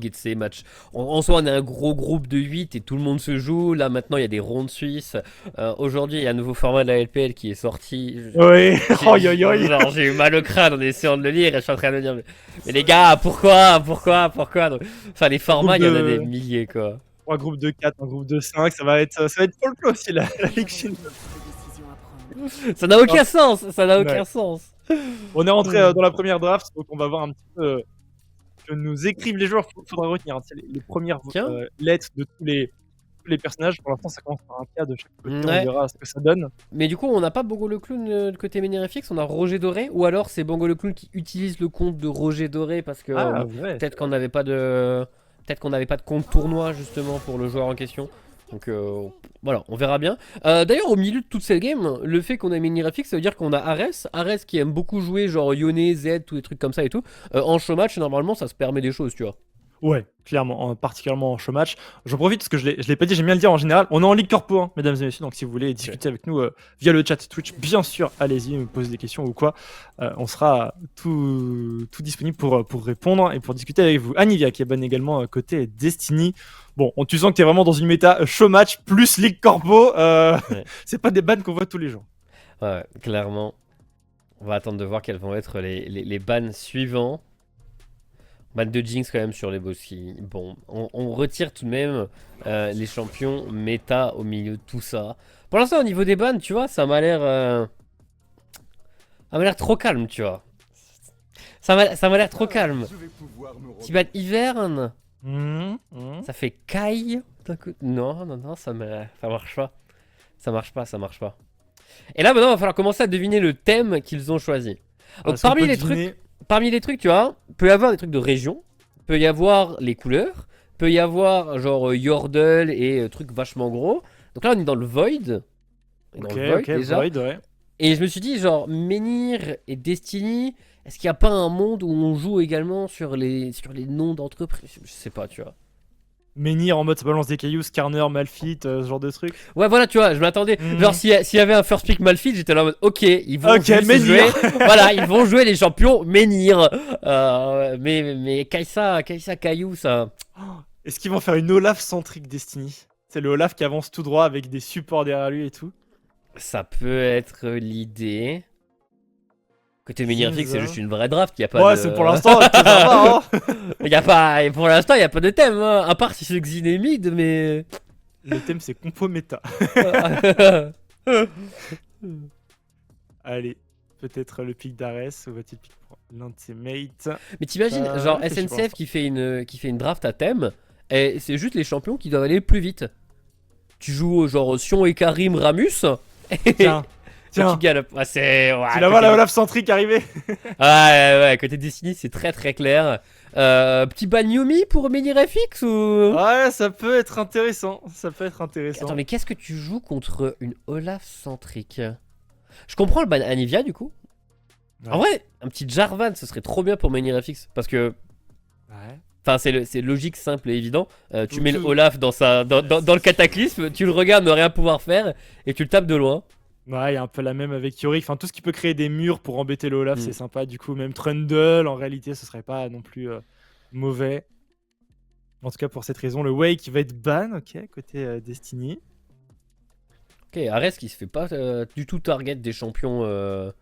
League et de ces matchs. En soi, on est un gros groupe de 8 et tout le monde se joue. Là, maintenant, il y a des rondes suisses. Aujourd'hui, il y a un nouveau format de la LPL qui est sorti. Oui, oi, oi, oi. Genre, j'ai eu mal au crâne en essayant de le lire et je suis en train de me dire, mais les gars, pourquoi donc, enfin, les formats, il y en a des milliers, quoi. 3 groupes de 4, un groupe de 5, ça va être folklore aussi la Ligue chinoise. Ça n'a aucun sens, ça n'a aucun Ouais. sens. On est rentré dans la première draft, donc on va voir un petit peu que nous écrivent les joueurs. Faudra retenir, hein, les premières lettres de tous les personnages. Pour l'instant, ça commence par un cas de chaque côté, on verra ce que ça donne. Mais du coup, on n'a pas Bongo le Clown de côté Menirefix, on a Roger Doré, ou alors c'est Bongo le Clown qui utilise le compte de Roger Doré parce que peut-être qu'on n'avait pas de compte tournoi justement pour le joueur en question. Donc voilà, on verra bien. D'ailleurs, au milieu de toute cette game, le fait qu'on ait Menirefix, ça veut dire qu'on a Ares qui aime beaucoup jouer genre Yone, Z, tous les trucs comme ça et tout. En show match, normalement, ça se permet des choses, tu vois. Ouais, clairement, particulièrement en show match. J'en profite parce que je l'ai pas dit, j'aime bien le dire en général. On est en Ligue Corpo, hein, mesdames et messieurs, donc si vous voulez discuter avec nous via le chat Twitch, bien sûr, allez-y, me poser des questions ou quoi. On sera tout disponible pour répondre et pour discuter avec vous. Anivia qui abonne également côté Destiny. Bon, tu sens que t'es vraiment dans une méta show match plus Ligue Corpo. C'est pas des bans qu'on voit tous les jours. Ouais, clairement. On va attendre de voir quels vont être les bans suivants. Ban de Jinx quand même sur les boss qui... Bon, on retire tout de même les champions méta au milieu de tout ça. Pour l'instant, au niveau des bans, tu vois, ça m'a l'air... Ça m'a l'air trop calme, tu vois. Ça m'a l'air trop calme. Petit ban Hiverne. Ça fait Kai. Non, ça marche pas. Ça marche pas. Et là, maintenant, il va falloir commencer à deviner le thème qu'ils ont choisi. Donc, parmi les trucs, tu vois, peut y avoir des trucs de région, peut y avoir les couleurs, peut y avoir genre Yordle et trucs vachement gros. Donc là, on est dans le Void. Déjà. Void, ouais. Et je me suis dit, genre, Menhir et Destiny, est-ce qu'il n'y a pas un monde où on joue également sur les noms d'entreprises? Je sais pas, tu vois. Menhir en mode ça balance des cailloux, Skarner, Malphite, ce genre de truc. Ouais, voilà, tu vois, je m'attendais. Genre, s'il y avait un first pick Malphite, j'étais là en mode, ok, ils vont jouer. Voilà, ils vont jouer les champions Menhir. Mais Kai'Sa, Caillou, ça. Est-ce qu'ils vont faire une Olaf centrique Destiny? C'est le Olaf qui avance tout droit avec des supports derrière lui et tout. Ça peut être l'idée. Côté Menhir-Fix, c'est juste une vraie draft. Y a pas ouais, de... c'est pour l'instant, ça va, hein. Pour l'instant, il n'y a pas de thème. Hein. À part si c'est Xinemid, mais. Le thème, c'est compo méta. Allez, peut-être le pic d'Ares, ou va-t-il pick pour l'un de ses mates? Mais t'imagines, genre SNCF qui fait une draft à thème, et c'est juste les champions qui doivent aller plus vite. Tu joues genre Sion et Karim Ramus. Tiens. Tu galopes. Ouais, tu la vois la Olaf centrique arriver. Ouais, côté Destiny, c'est très très clair. Petit ban Yumi pour Menhir-FX ou... Ouais, ça peut être intéressant. Attends, mais qu'est-ce que tu joues contre une Olaf centrique? Je comprends le ban Anivia du coup. Ouais. En vrai, un petit Jarvan, ce serait trop bien pour Menhir-FX. Parce que... Ouais. Enfin, c'est logique, simple et évident. Tu mets le Olaf dans le cataclysme, tu le regardes ne rien pouvoir faire, et tu le tapes de loin. Ouais, il y a un peu la même avec Yorick. Enfin, tout ce qui peut créer des murs pour embêter le Olaf, c'est sympa. Du coup, même Trundle, en réalité, ce serait pas non plus mauvais. En tout cas, pour cette raison, le Wake qui va être ban, ok, côté Destiny. Ok, Ares qui se fait pas du tout target des champions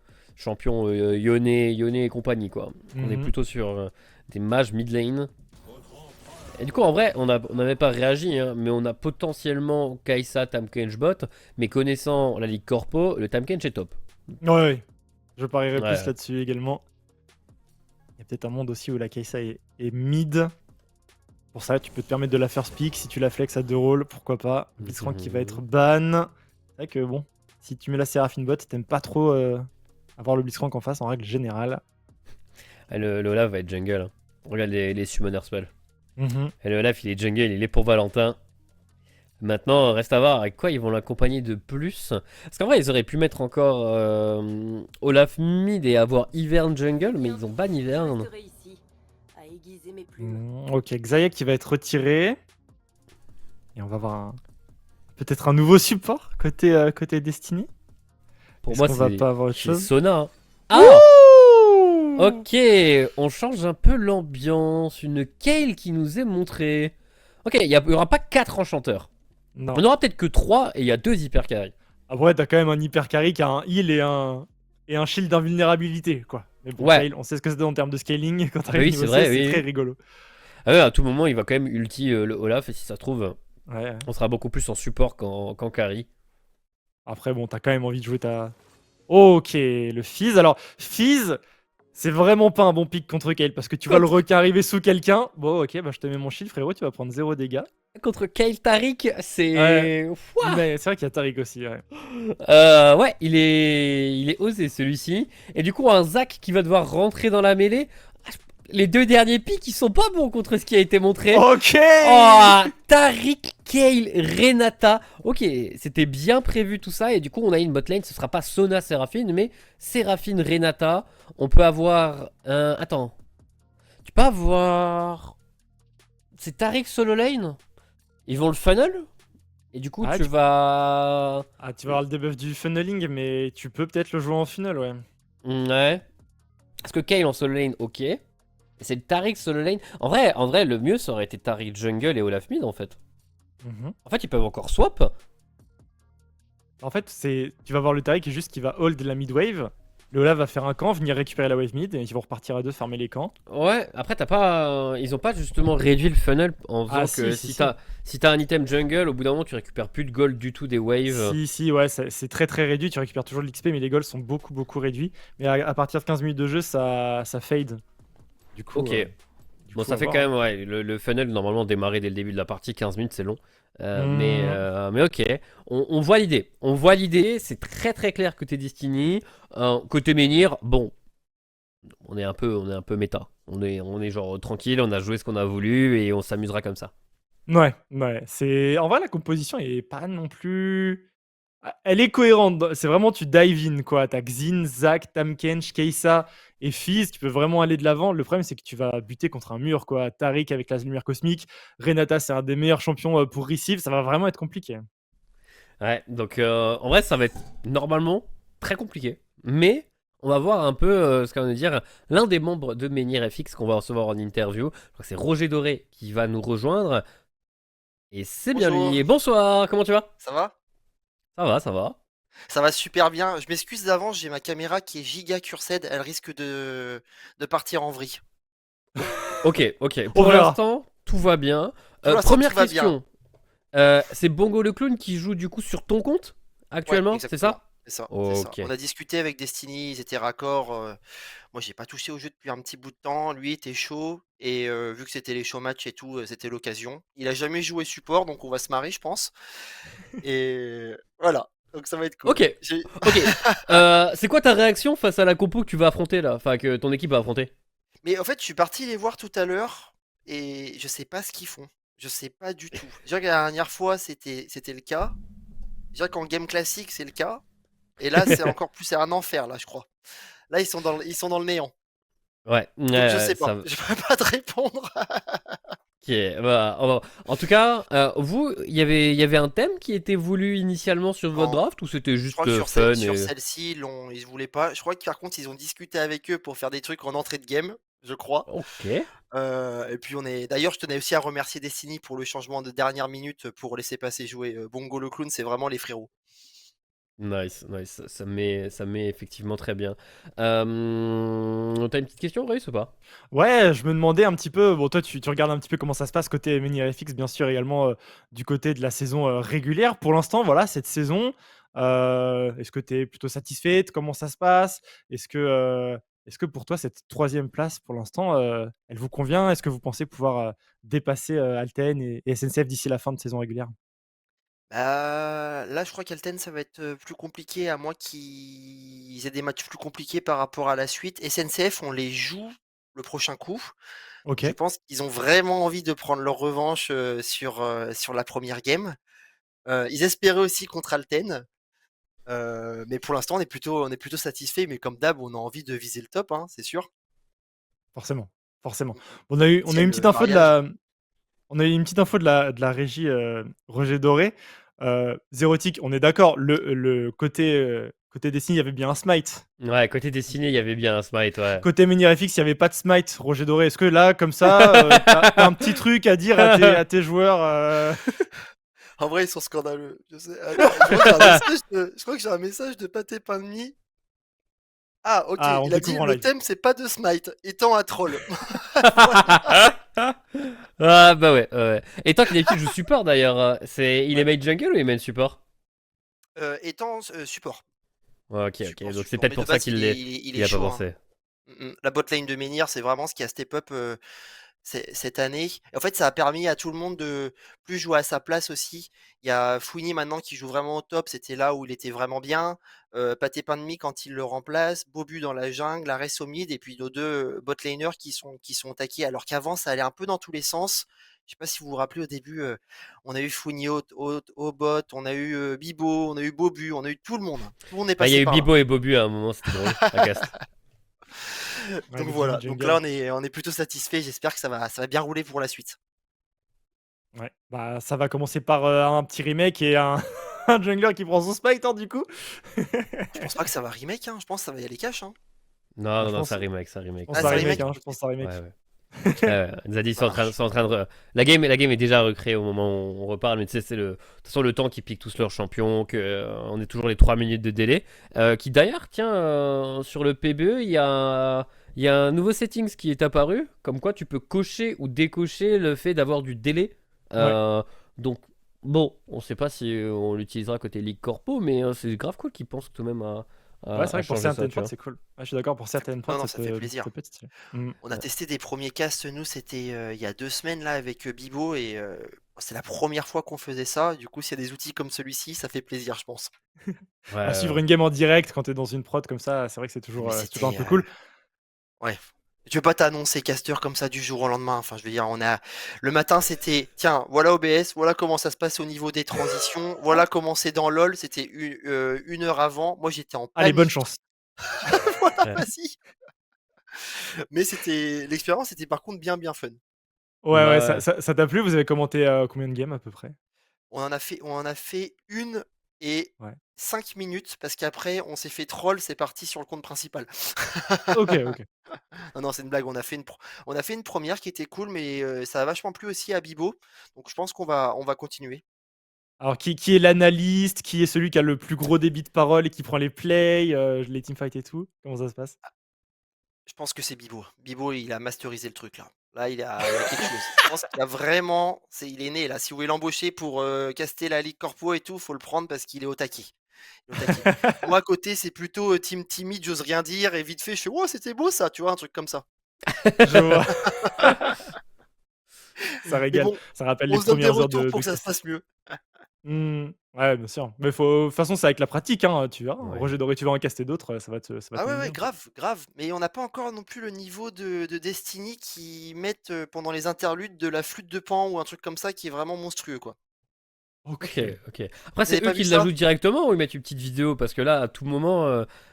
Yone et compagnie, quoi. On est plutôt sur des mages mid lane. Et du coup, en vrai, on n'avait pas réagi, hein, mais on a potentiellement Kai'Sa, Tahm-Kench bot, mais connaissant la Ligue Corpo, le Tahm-Kench est top. Ouais, je parierais plus là-dessus également. Il y a peut-être un monde aussi où la Kai'Sa est mid. Pour ça, tu peux te permettre de la first pick. Si tu la flex à 2 rôles, pourquoi pas. Blitzcrank qui va être ban. C'est vrai que bon, si tu mets la Seraphine bot, t'aimes pas trop avoir le Blitzcrank en face en règle générale. Le Olaf va être jungle. Hein. Regarde les summoner spells. Et le Olaf il est jungle, il est pour Valentin. Maintenant, reste à voir avec quoi ils vont l'accompagner de plus. Parce qu'en vrai, ils auraient pu mettre encore Olaf mid et avoir Ivern jungle, mais ils ont ban Ivern. Ok, Xayah qui va être retiré. Et on va avoir peut-être un nouveau support côté Destiny. Pour moi, va pas avoir autre chose. Sona. Hein. Ah Ok, on change un peu l'ambiance. Une Kale qui nous est montrée. Ok, il y aura pas 4 enchanteurs. Non. On aura peut-être que 3 et il y a 2 hyper carry. Après, t'as quand même un hyper carry qui a un heal et un shield d'invulnérabilité, quoi. Mais bon, Ouais. Kale, on sait ce que c'est en termes de scaling. Quand Ah bah t'arrives oui, niveau c'est vrai, 16, c'est oui. très rigolo. Ah ouais, à tout moment, il va quand même ulti le Olaf et si ça se trouve, Ouais. on sera beaucoup plus en support qu'en carry. Après, bon, t'as quand même envie de jouer ta. Ok, le Fizz. Alors, Fizz, c'est vraiment pas un bon pick contre Kale parce que tu vas le arriver sous quelqu'un. Bon, ok, bah je te mets mon shield, frérot, tu vas prendre 0 dégâts. Contre Kale Taric, Ouais. c'est. Ouah. Mais c'est vrai qu'il y a Taric aussi, ouais. Ouais, il est osé celui-ci. Et du coup, un Zac qui va devoir rentrer dans la mêlée. Les 2 derniers picks, ils sont pas bons contre ce qui a été montré. Ok. Oh, Taric, Kale, Renata. Ok, c'était bien prévu tout ça. Et du coup, on a une botlane. Ce sera pas Sona Séraphine, mais Séraphine Renata. On peut avoir un. Attends. Tu peux avoir. C'est Taric solo lane. Ils vont le funnel. Et du coup, Ah, tu vas. Ah, tu vas avoir le debuff du funneling, mais tu peux peut-être le jouer en funnel, ouais. Ouais. Parce que Kale en solo lane, ok. Et c'est le Taric solo lane. En vrai, le mieux, ça aurait été Taric jungle et Olaf mid, en fait. En fait, ils peuvent encore swap. En fait, tu vas voir le Taric juste qui va hold la mid wave. Le Olaf va faire un camp, venir récupérer la wave mid, et ils vont repartir à deux, fermer les camps. Ouais, après, t'as pas. Ils ont pas justement réduit le funnel en faisant Ah, que si t'as un item jungle, au bout d'un moment, tu récupères plus de gold du tout des waves. Si, ouais, c'est très très réduit. Tu récupères toujours de l'XP, mais les golds sont beaucoup réduits. Mais à partir de 15 minutes de jeu, ça fade. Du coup, Ok. Bon, ça on fait va quand voir. même, ouais, le funnel normalement démarrer dès le début de la partie, 15 minutes c'est long. Hmm. Mais ok, on voit l'idée. On voit l'idée, c'est très clair côté Destiny. Côté Menhir, bon, on est un peu méta. On est genre tranquille, on a joué ce qu'on a voulu et on s'amusera comme ça. Ouais. En vrai, la composition est pas non plus. Elle est cohérente. C'est vraiment tu dive in quoi. T'as Xin, Zac, Tamkench, Keisa et Fizz. Tu peux vraiment aller de l'avant. Le problème c'est que tu vas buter contre un mur quoi. Taric avec la lumière cosmique. Renata c'est un des meilleurs champions pour receive. Ça va vraiment être compliqué. Ouais, donc en vrai, ça va être normalement très compliqué. Mais on va voir un peu ce qu'on va nous dire l'un des membres de Menhir FX qu'on va recevoir en interview. Je crois que c'est Roger Doré qui va nous rejoindre. Et c'est bien Bonjour, lui. Bonsoir, comment tu vas? ça va? Ça va, ça va. Ça va super bien. Je m'excuse d'avance, j'ai ma caméra qui est giga cursed, elle risque de partir en vrille. Ok. On Pour verra. l'instant, tout va bien. Pour l'instant, Première tout va bien. question. C'est Bongo le clown qui joue du coup sur ton compte Ouais, actuellement, c'est exactement. ça? C'est ça, c'est ça. Ok. On a discuté avec Destiny, ils étaient raccords. Moi, j'ai pas touché au jeu depuis un petit bout de temps. Lui était chaud. Et vu que c'était les show matchs et tout, c'était l'occasion. Il a jamais joué support, donc on va se marrer, je pense. Et voilà. Donc ça va être cool. Ok. C'est quoi ta réaction face à la compo que tu vas affronter là? Enfin, que ton équipe va affronter? Mais en fait, je suis parti les voir tout à l'heure et je sais pas ce qu'ils font. Je sais pas du tout. Déjà que la dernière fois, c'était le cas. Déjà qu'en game classique, c'est le cas. Et là, c'est encore plus, c'est un enfer, là, je crois. Là, ils sont dans le néant. Ouais, Donc je sais ça. pas. Je peux pas te répondre. Ok, bah, en tout cas, vous, il y avait un thème qui était voulu initialement sur votre Non. draft ou c'était Je juste crois que sur, fun sur et... celle-ci, ils voulaient pas. Je crois que par contre, ils ont discuté avec eux pour faire des trucs en entrée de game, je crois. Ok. Et puis on est. D'ailleurs, je tenais aussi à remercier Destiny pour le changement de dernière minute pour laisser passer jouer Bongo le clown. C'est vraiment les frérots. Nice. Ça me met effectivement très bien. T'as une petite question, Reus, ou pas? Ouais, je me demandais un petit peu. Bon, toi, tu regardes un petit peu comment ça se passe côté Menhir FX, bien sûr, également du côté de la saison régulière. Pour l'instant, voilà, cette saison, est-ce que tu es plutôt satisfaite? Comment ça se passe? Est-ce que pour toi, cette troisième place, pour l'instant, elle vous convient? Est-ce que vous pensez pouvoir dépasser Alten et SNCF d'ici la fin de saison régulière? Là, je crois qu'Alten, ça va être plus compliqué, à moins qu'ils aient des matchs plus compliqués par rapport à la suite. SNCF, on les joue le prochain coup. Ok, Je pense qu'ils ont vraiment envie de prendre leur revanche sur la première game. Ils espéraient aussi contre Alten. Mais pour l'instant, on est plutôt satisfait. Mais comme d'hab, on a envie de viser le top, hein, c'est sûr. forcément, forcément. Mm, mm. On a C'est eu une le petite info de mariage. la, On a eu une petite info de la régie Roger Doré. Zérotique, on est d'accord, le côté Côté Destiny, il y avait bien un smite. Ouais, côté dessiné, il y avait bien un smite, ouais. Côté MiniRFX, il n'y avait pas de smite. Roger Doré, est-ce que là, comme ça, t'as un petit truc à dire à tes joueurs En vrai, ils sont scandaleux. Je sais. Je crois que j'ai un message de Pâté Pain de Mie. Ah, ok. Ah, on Il a dit découvre en le live. thème, c'est pas de Smite, étant un troll. Ah bah ouais, ouais. Et toi qui d'habitude joue support d'ailleurs, il est main jungle ou il est main support? Étant support. Ouais, ok, Support, donc c'est support. peut-être Mais pour de ça base, qu'il il y est a pas chaud. pensé. La bot lane de Menhir, c'est vraiment ce qui a step up cette année. Et en fait, ça a permis à tout le monde de plus jouer à sa place aussi. Il y a Fouini maintenant qui joue vraiment au top. C'était là où il était vraiment bien. Pâté Pain de Mie quand il le remplace. Bobu dans la jungle, Ares au mid. Et puis nos deux bot laners qui sont attaqués. Alors qu'avant, ça allait un peu dans tous les sens. Je sais pas si vous vous rappelez au début, on a eu Fouini au bot, on a eu Bibo, on a eu Bobu, on a eu tout le monde. Tout le monde est Bah, il y a passé eu par là. Bibo et Bobu à un moment, c'était drôle, à Cast. Ouais, Donc le voilà, Jimmy donc Jungle. là on est plutôt satisfait, j'espère que ça va bien rouler pour la suite. Ouais, bah ça va commencer par un petit remake et un, un jungler qui prend son smite, hein, du coup. Je pense pas que ça va remake, hein, je pense que ça va y aller cash. Hein. Non, Bah, non, je non, pense, ça remake, ça remake. je pense Ah, que ça ça remake, remake, hein, je ok. pense que ça remake. Ouais, ouais. Les Zadis Ça marche. sont en train de. La game est déjà recréée au moment où on reparle, mais tu sais, c'est de toute façon le temps qui pique tous leurs champions, que on est toujours les 3 minutes de délai. Qui d'ailleurs, tiens, sur le PBE, il y a un nouveau settings qui est apparu, comme quoi tu peux cocher ou décocher le fait d'avoir du délai. Ouais. Donc, bon, on sait pas si on l'utilisera côté League Corpo, mais c'est grave cool qu'ils pensent tout de même Ouais, c'est vrai à que pour changer ça, certaines tu prods, vois. c'est cool. Ouais, je suis d'accord, pour certaines prods, Non, ça fait plaisir. ça peut être stylé. Mm. On a testé des premiers casts, nous c'était il y a 2 semaines là avec Bibo et c'est la première fois qu'on faisait ça. Du coup, s'il y a des outils comme celui-ci, ça fait plaisir, je pense. À suivre Ouais. une game en direct quand t'es dans une prod comme ça, c'est vrai que c'est Mais toujours un c'était peu cool. ouais. Je vais pas t'annoncer caster comme ça du jour au lendemain. Enfin, je veux dire, le matin c'était tiens, voilà OBS, voilà comment ça se passe au niveau des transitions, voilà comment c'est dans LoL. C'était une heure avant. Moi, j'étais en Allez, bonne panique. chance. Voilà, Ouais. vas-y. Mais l'expérience était par contre bien fun. Ouais, ouais, Bah, ça t'a plu? Vous avez commenté combien de games à peu près? On en a fait une et Ouais. 5 minutes parce qu'après on s'est fait troll, c'est parti sur le compte principal. Ok, ok. Non, non, c'est une blague. On a fait une première qui était cool, mais ça a vachement plu aussi à Bibo. Donc je pense on va continuer. Alors, qui est l'analyste? Qui est celui qui a le plus gros débit de parole et qui prend les plays, les teamfights et tout? Comment ça se passe? Je pense que c'est Bibo. Bibo, il a masterisé le truc là. Là, il y a quelque chose. Je pense qu'il a vraiment, il est né là. Si vous voulez l'embaucher pour caster la Ligue Corpo et tout, faut le prendre parce qu'il est au taquet. Il est au taquet. Moi, à côté, c'est plutôt team timide, j'ose rien dire et vite fait, je fais, oh, c'était beau ça, tu vois, un truc comme ça. Je vois. Ça Mais régale. bon, Ça rappelle les on se donne des premières heures retours pour de que ça se classe. passe mieux. Ouais, bien sûr. Mais faut de toute façon, c'est avec la pratique, hein, tu verras. ouais. Roger Doré, tu vas en caster d'autres, ça va Ah te ouais, mener ouais, bien. grave, grave. Mais on n'a pas encore non plus le niveau de Destiny qui mettent pendant les interludes de la flûte de Pan ou un truc comme ça qui est vraiment monstrueux, quoi. Ok, Ok. ok. Après, Vous avez c'est eux pas vu qui ça? l'ajoutent directement ou ils mettent une petite vidéo? Parce que là, à tout moment,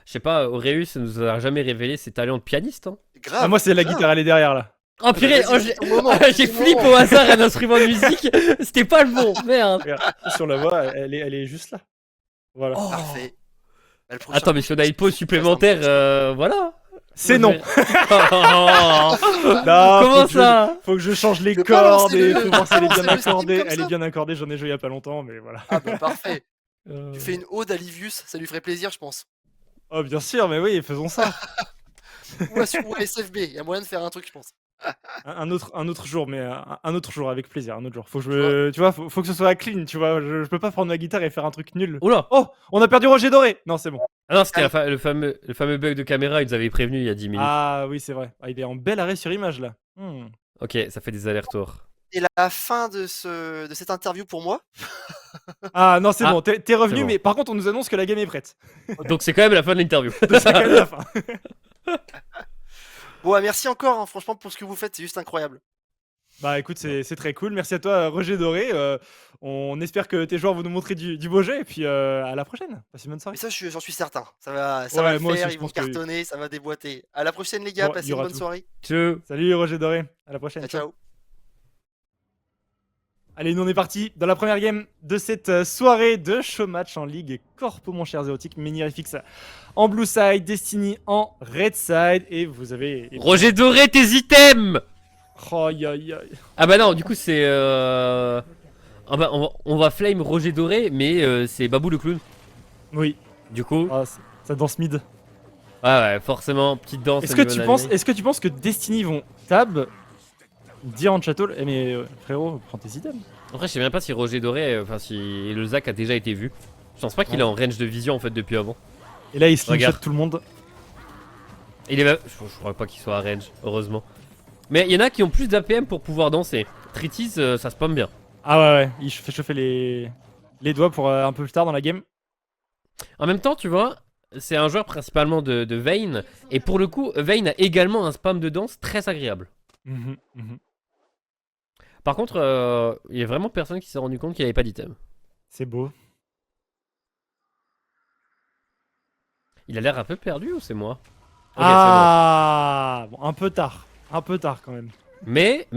je sais pas, Aureus nous a jamais révélé ses talents de pianiste. Hein. Ah, moi, Grave, c'est la grave. guitare, elle est derrière là. Oh Ah bah purée, vas-y, c'est ton moment, j'ai c'est ton flip moment. au hasard un instrument de musique. C'était pas le bon, merde. Regarde, si on la voit, elle est juste là. Voilà. Oh. Parfait. Bah, le prochain Attends, mais coup, si on je a pense une qu'il faut pause qu'on fasse un supplémentaire, petit ça. voilà. C'est Moi, non. Oh. Non, Comment ça? faut que je change les Je veux pas cordes lancer et le- faut voir si elle est bien lancer le Steam accordée. comme Elle est ça. bien accordée, j'en ai joué il y a pas longtemps, mais voilà. Ah bah parfait. Euh, Tu fais une ode à Livius, ça lui ferait plaisir, je pense. Oh, bien sûr, mais oui, faisons ça. Ou à SFB, il y a moyen de faire un truc, je pense. Un autre jour, mais un autre jour, avec plaisir, un autre jour. Faut que Tu vois. tu vois, faut que ce soit clean, tu vois. Je peux pas prendre ma guitare et faire un truc nul. Oula. Oh, on a perdu Roger Doré. Non, c'est bon. Ah non, c'était le fameux bug de caméra, ils nous avaient prévenu il y a 10 minutes. Ah oui, c'est vrai. Ah, il est en bel arrêt sur image là. Ok, ça fait des allers-retours. Et la fin de cette interview pour moi. Ah non, c'est Ah, bon, t'es revenu, bon. mais par contre, on nous annonce que la game est prête. Donc c'est quand même la fin de l'interview. Donc c'est quand même la fin. Bon, merci encore, hein, franchement, pour ce que vous faites, c'est juste incroyable. Bah écoute, c'est très cool. Merci à toi, Roger Doré. On espère que tes joueurs vont nous montrer du beau jeu. Et puis à la prochaine. Passe une bonne soirée. Mais ça, j'en suis certain. Ça va Ouais, le moi aussi, faire, je ils vont pense que oui. cartonner, ça va déboîter. À la prochaine, les gars, Bon, il y passez une aura bonne tout. soirée. Ciao. Salut Roger Doré. À la prochaine. Ciao, ciao. Allez, nous on est parti dans la première game de cette soirée de show match en Ligue Corpo, mon cher Zérotique. Menirefix en blue side, Destiny en red side. Et vous avez. Roger Doré, tes items! Aïe aïe aïe. Ah bah non, du coup c'est... Ah bah, on va flame Roger Doré, mais c'est Babou le clown. Oui. Du coup... Ah, ça danse mid. Ouais, forcément, petite danse. Est-ce que tu penses que Destiny vont tab dire en château, eh mais frérot, prends tes items. Après, je sais même pas si Roger Doré, enfin si le Zac a déjà été vu. Je pense pas qu'il est en range de vision en fait depuis avant. Et là, il slingshot Regarde. tout le monde. Il est même... Je crois pas qu'il soit à range, heureusement. Mais il y en a qui ont plus d'APM pour pouvoir danser. Tritis, ça spamme bien. Ah ouais, il fait chauffer les doigts pour un peu plus tard dans la game. En même temps, tu vois, c'est un joueur principalement de Vayne. Et pour le coup, Vayne a également un spam de danse très agréable. Par contre, il y a vraiment personne qui s'est rendu compte qu'il n'y avait pas d'item. C'est beau. Il a l'air un peu perdu ou c'est moi? Ok, Ah bon, un peu tard. Un peu tard quand même. Mais,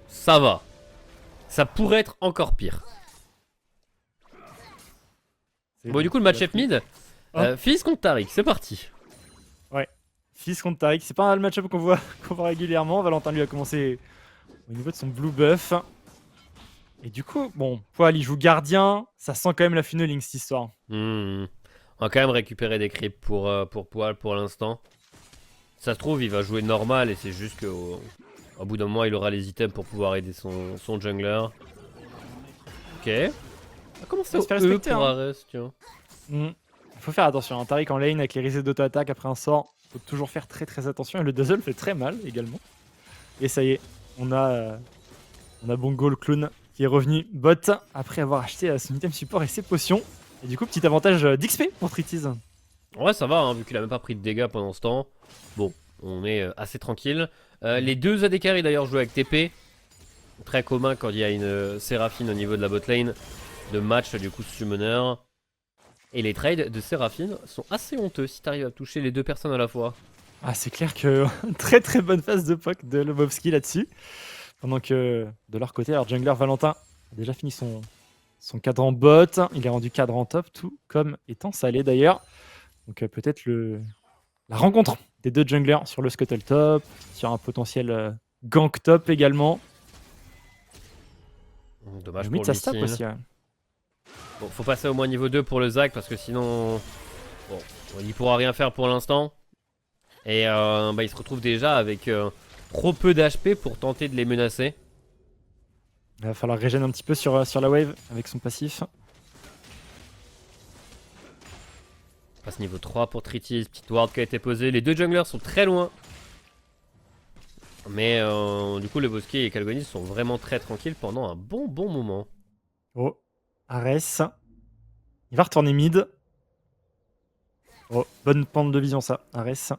ça va. Ça pourrait être encore pire. Bon, du coup, le match-up mid, Fizz contre Taric, c'est parti. Ouais, Fizz contre Taric, c'est pas un match-up qu'on voit régulièrement. Valentin lui a commencé au niveau de son blue buff. Et du coup, bon, Poil il joue gardien, ça sent quand même la funneling cette histoire. On va quand même récupérer des creeps pour Poil pour l'instant. Ça se trouve, il va jouer normal et c'est juste qu'au bout d'un moment, il aura les items pour pouvoir aider son jungler. Ok. On va commencer Ça se fait au respecter, pour hein. Ares, tu vois. Il faut faire attention, hein. Taric en lane avec les resets d'auto-attaque après un sort, faut toujours faire très attention. Et le Dazzle fait très mal également. Et ça y est, on a Bongo le clown qui est revenu bot après avoir acheté son item support et ses potions. Et du coup, petit avantage d'XP pour Tritis. Ouais, ça va, hein, vu qu'il a même pas pris de dégâts pendant ce temps. Bon, on est assez tranquille. Les deux AD carry d'ailleurs jouent avec TP. Très commun quand il y a une Séraphine au niveau de la botlane. De match du coup summoner. Et les trades de Séraphine sont assez honteux si t'arrives à toucher les deux personnes à la fois. Ah, c'est clair que très bonne phase de POC de Lobovski là-dessus. Pendant que de leur côté, alors jungler Valentin a déjà fini son cadran bot. Il est rendu cadran top, tout comme étant salé d'ailleurs. Donc peut-être la rencontre des deux junglers sur le scuttle top, sur un potentiel gank top également. Dommage Limite, pour ça se tape le aussi. Ouais. Bon, faut passer au moins niveau 2 pour le Zac parce que sinon... Bon, il pourra rien faire pour l'instant. Et il se retrouve déjà avec trop peu d'HP pour tenter de les menacer. Il va falloir régénérer un petit peu sur la wave avec son passif. On passe niveau 3 pour Tritis, petite ward qui a été posée. Les deux junglers sont très loin. Mais du coup, le Bosquet et Calgonis sont vraiment très tranquilles pendant un bon moment. Oh, Ares. Il va retourner mid. Oh, bonne pente de vision ça, Ares.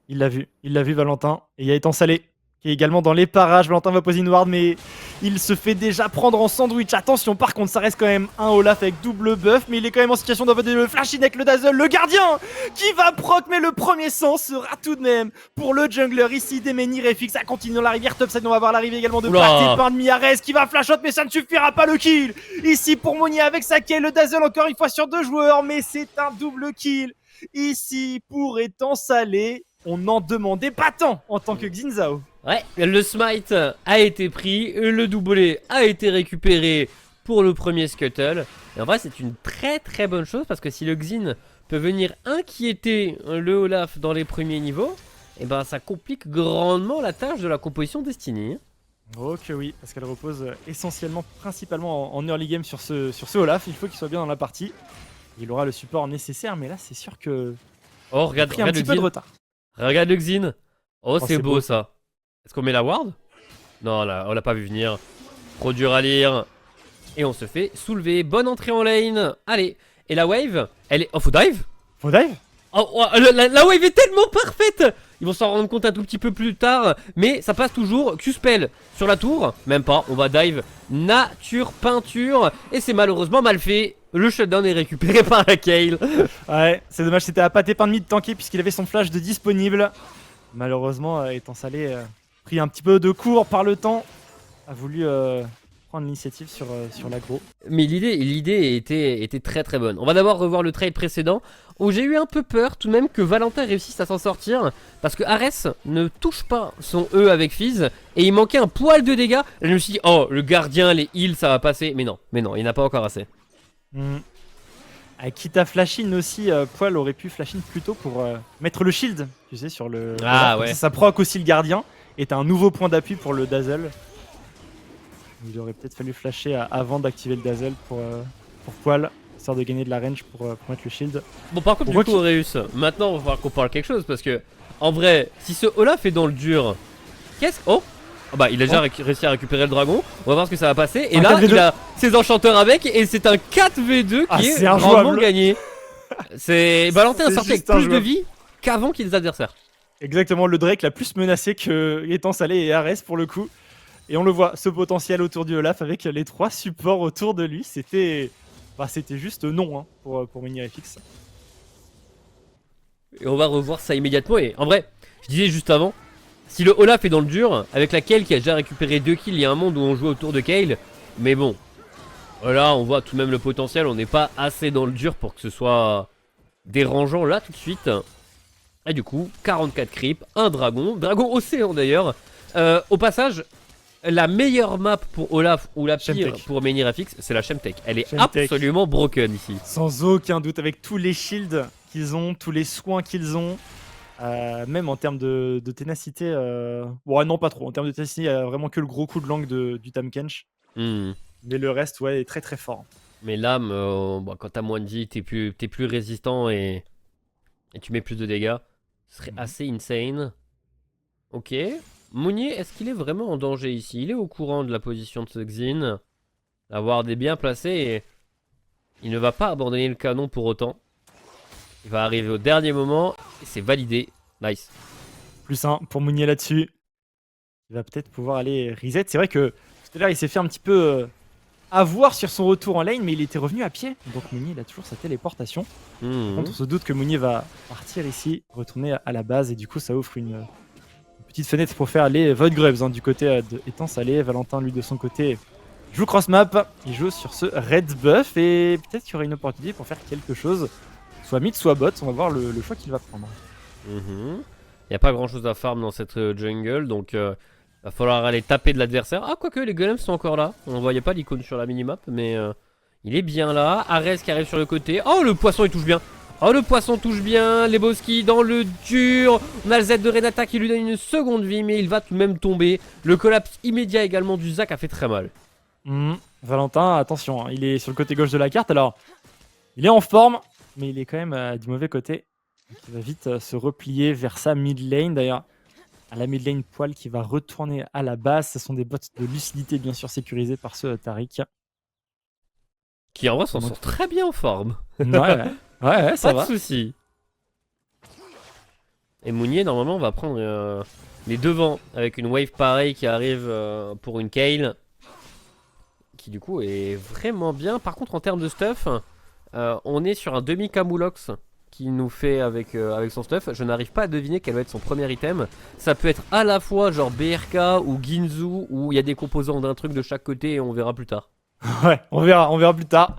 Il l'a vu Valentin. Et il y a étant salé qui est également dans les parages. Valentin va poser une ward, mais il se fait déjà prendre en sandwich. Attention, par contre, ça reste quand même un Olaf avec double buff, mais il est quand même en situation d'avoir le flash in avec le Dazzle, le gardien qui va proc, mais le premier sang sera tout de même pour le jungler ici des Menirefix. Ça continue dans la rivière top side, on va voir l'arrivée également de Party par Miares qui va flash out, mais ça ne suffira pas le kill. Ici pour Moni avec sa kill, le Dazzle encore une fois sur deux joueurs, mais c'est un double kill. Ici pour étant salé, on n'en demandait pas tant en tant que Xinzao. Ouais, le smite a été pris, le doublé a été récupéré pour le premier scuttle. Et en vrai, c'est une très bonne chose parce que si le Xin peut venir inquiéter le Olaf dans les premiers niveaux, et ben ça complique grandement la tâche de la composition Destiny. Oh que oui, parce qu'elle repose principalement en early game sur ce Olaf. Il faut qu'il soit bien dans la partie. Il aura le support nécessaire, mais là c'est sûr que oh, regarde, il a pris un petit peu de retard. Regarde le Xin. Oh, c'est beau ça. Est-ce qu'on met la ward? Non, on l'a pas vu venir. Trop dur à lire. Et on se fait soulever. Bonne entrée en lane. Allez. Et la wave, elle est... Oh, faut dive? Faut dive? Oh, la wave est tellement parfaite. Ils vont s'en rendre compte un tout petit peu plus tard. Mais ça passe toujours. Q-spell sur la tour. Même pas, on va dive. Nature, peinture. Et c'est malheureusement mal fait. Le shutdown est récupéré par la Kayle. Ouais, c'est dommage, c'était à pâté pain de mie de tanker puisqu'il avait son flash de disponible. Malheureusement, étant salé, pris un petit peu de court par le temps, a voulu prendre prendre l'initiative sur l'aggro. Mais l'idée était très très bonne. On va d'abord revoir le trade précédent où j'ai eu un peu peur tout de même que Valentin réussisse à s'en sortir parce que Ares ne touche pas son E avec Fizz et il manquait un poil de dégâts. Et je me suis dit, oh, le gardien, les heals, ça va passer. Mais non, il n'y en a pas encore assez. Quitte à flash-in aussi, Poil aurait pu flash-in plutôt pour mettre le shield, tu sais, sur le... Ah Voilà, ouais. ça proc aussi le gardien et t'as un nouveau point d'appui pour le dazzle. Il aurait peut-être fallu flasher avant d'activer le dazzle pour Poil, histoire de gagner de la range pour mettre le shield. Bon, par contre, du coup, Auréus, maintenant, on va falloir qu'on parle quelque chose parce que, en vrai, si ce Olaf est dans le dur, qu'est-ce que. Oh! Ah bah, il a déjà réussi à récupérer le dragon. On va voir ce que ça va passer. Et là, il a ses enchanteurs avec et c'est un 4v2 qui est grandement gagné. C'est. Valentin a sorti avec plus de vie qu'avant qu'il les adversaires. Exactement, le Drake l'a plus menacé que Étang Salé et Ares pour le coup. Et on le voit, ce potentiel autour du Olaf avec les 3 supports autour de lui, c'était juste non hein, pour MiniFX. Et on va revoir ça immédiatement. Et en vrai, je disais juste avant, si le Olaf est dans le dur, avec la Kayle qui a déjà récupéré 2 kills, il y a un monde où on joue autour de Kayle. Mais bon, là on voit tout de même le potentiel, on n'est pas assez dans le dur pour que ce soit dérangeant là tout de suite. Et du coup, 44 creeps, un dragon océan d'ailleurs. Au passage, la meilleure map pour Olaf ou la pire pour MiniFX, c'est la Chemtech. Elle est absolument broken ici. Sans aucun doute, avec tous les shields qu'ils ont, tous les soins qu'ils ont. Même en termes de ténacité, ouais, non, pas trop. En termes de ténacité, il y a vraiment que le gros coup de langue du Tahm Kench. Mais le reste, ouais, est très très fort. Mais l'âme, quand t'as moins de vie, t'es plus résistant et tu mets plus de dégâts. Ce serait assez insane. Ok. Mounier, est-ce qu'il est vraiment en danger ici? Il est au courant de la position de ce Xin. D'avoir des biens placés et il ne va pas abandonner le canon pour autant. Il va arriver au dernier moment et c'est validé. Nice. Plus 1 pour Mounier là-dessus. Il va peut-être pouvoir aller reset. C'est vrai que tout à l'heure il s'est fait un petit peu avoir sur son retour en lane, mais il était revenu à pied. Donc Mounier il a toujours sa téléportation. Par contre, on se doute que Mounier va partir ici, retourner à la base et du coup ça offre une petite fenêtre pour faire les Void Grubs hein, du côté de Étang Salé. Valentin lui de son côté joue cross map. Il joue sur ce red buff et peut-être qu'il y aura une opportunité pour faire quelque chose. Soit mid, soit bot, on va voir le choix qu'il va prendre. Il n'y a pas grand chose à farm dans cette jungle, donc va falloir aller taper de l'adversaire. Ah, quoique les golems sont encore là. On ne voyait pas l'icône sur la minimap, mais il est bien là. Ares qui arrive sur le côté. Oh, le poisson il touche bien. Oh, le poisson touche bien. Lebowski dans le dur. On a le Z de Renata qui lui donne une seconde vie, mais il va tout de même tomber. Le collapse immédiat également du Zac a fait très mal. Valentin, attention, hein, il est sur le côté gauche de la carte. Alors, il est en forme, mais il est quand même du mauvais côté. Donc, il va vite se replier vers sa mid lane. D'ailleurs, à la mid lane, Poil qui va retourner à la base. Ce sont des bots de lucidité, bien sûr, sécurisés par ce Taric. Qui en vrai s'en sort très bien en forme. Ouais, ça va. Pas de soucis. Et Mounier, normalement, va prendre les devants avec une wave pareille qui arrive pour une Kayle. Qui du coup est vraiment bien. Par contre, en termes de stuff, on est sur un demi-Camoulox qui nous fait avec son stuff. Je n'arrive pas à deviner quel va être son premier item. Ça peut être à la fois genre BRK ou Ginzu, où il y a des composants d'un truc de chaque côté et on verra plus tard. Ouais, on verra plus tard.